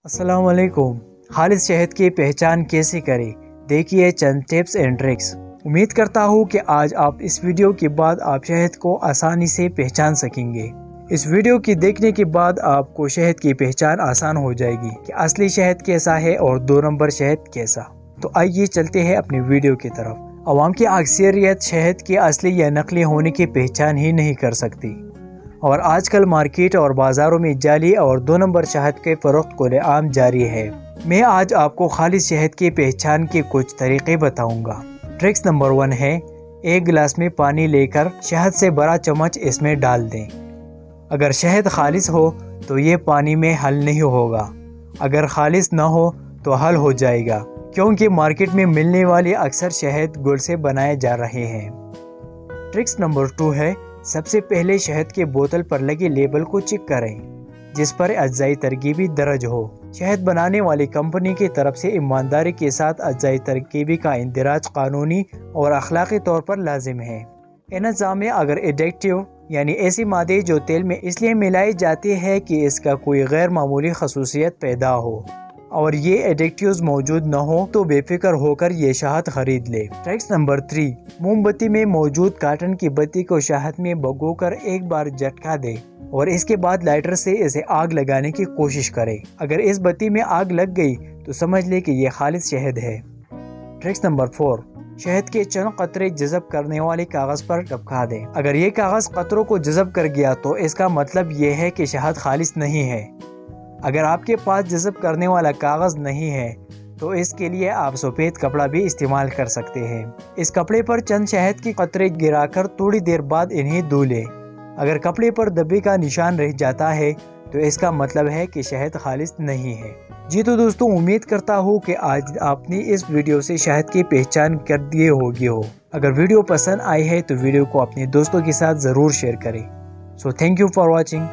अस्सलाम वालेकुम। खालिस शहद की पहचान कैसे करें, देखिए चंद टिप्स एंड ट्रिक्स। उम्मीद करता हूँ कि आज आप इस वीडियो के बाद आप शहद को आसानी से पहचान सकेंगे। इस वीडियो की देखने के बाद आपको शहद की पहचान आसान हो जाएगी कि असली शहद कैसा है और 2 नंबर शहद कैसा। तो आइए चलते हैं अपनी वीडियो की तरफ। अवाम की अक्सरियत शहद के असली या नकली होने की पहचान ही नहीं कर सकती और आजकल मार्केट और बाज़ारों में जाली और 2 नंबर शहद के फरोख्त खुलेआम जारी है। मैं आज आपको खालिस शहद की पहचान के कुछ तरीके बताऊंगा। ट्रिक्स नंबर 1 है, 1 गिलास में पानी लेकर शहद से बड़ा चम्मच इसमें डाल दें। अगर शहद खालिस हो तो ये पानी में हल नहीं होगा, अगर खालिस न हो तो हल हो जाएगा, क्योंकि मार्केट में मिलने वाली अक्सर शहद गुड़ से बनाए जा रहे हैं। ट्रिक्स नंबर 2 है, सबसे पहले शहद के बोतल पर लगे लेबल को चेक करें जिस पर अज्जाई तरकीबी दर्ज हो। शहद बनाने वाली कंपनी की तरफ से ईमानदारी के साथ अज्जाई तरकीबी का इंदराज कानूनी और अखलाकी तौर पर लाजिम है। इन अज्जा में अगर एडिक्टिव यानी ऐसी मादे जो तेल में इसलिए मिलाई जाती है कि इसका कोई गैर मामूली खसूसियत पैदा हो और ये एडिक्टिव्स मौजूद न हो तो बेफिक्र होकर ये शहद खरीद ले। ट्रिक्स नंबर 3, मोमबत्ती में मौजूद काटन की बत्ती को शहद में भिगोकर एक बार झटका दे और इसके बाद लाइटर से इसे आग लगाने की कोशिश करें। अगर इस बत्ती में आग लग गई तो समझ ले कि ये खालिस शहद है। ट्रिक्स नंबर 4, शहद के चंद कतरे जज़ब करने वाले कागज पर टपका दें। अगर ये कागज कतरों को जज़ब कर गया तो इसका मतलब ये है कि शहद खालिस नहीं है। अगर आपके पास जज़ब करने वाला कागज़ नहीं है तो इसके लिए आप सफ़ेद कपड़ा भी इस्तेमाल कर सकते हैं। इस कपड़े पर चंद शहद के कतरे गिराकर थोड़ी देर बाद इन्हें धो लें। अगर कपड़े पर धब्बे का निशान रह जाता है तो इसका मतलब है कि शहद खालिस नहीं है। जी तो दोस्तों, उम्मीद करता हूँ कि आज आपने इस वीडियो से शहद की पहचान कर दिए होगी हो। अगर वीडियो पसंद आई है तो वीडियो को अपने दोस्तों के साथ ज़रूर शेयर करें। So thank you for watching.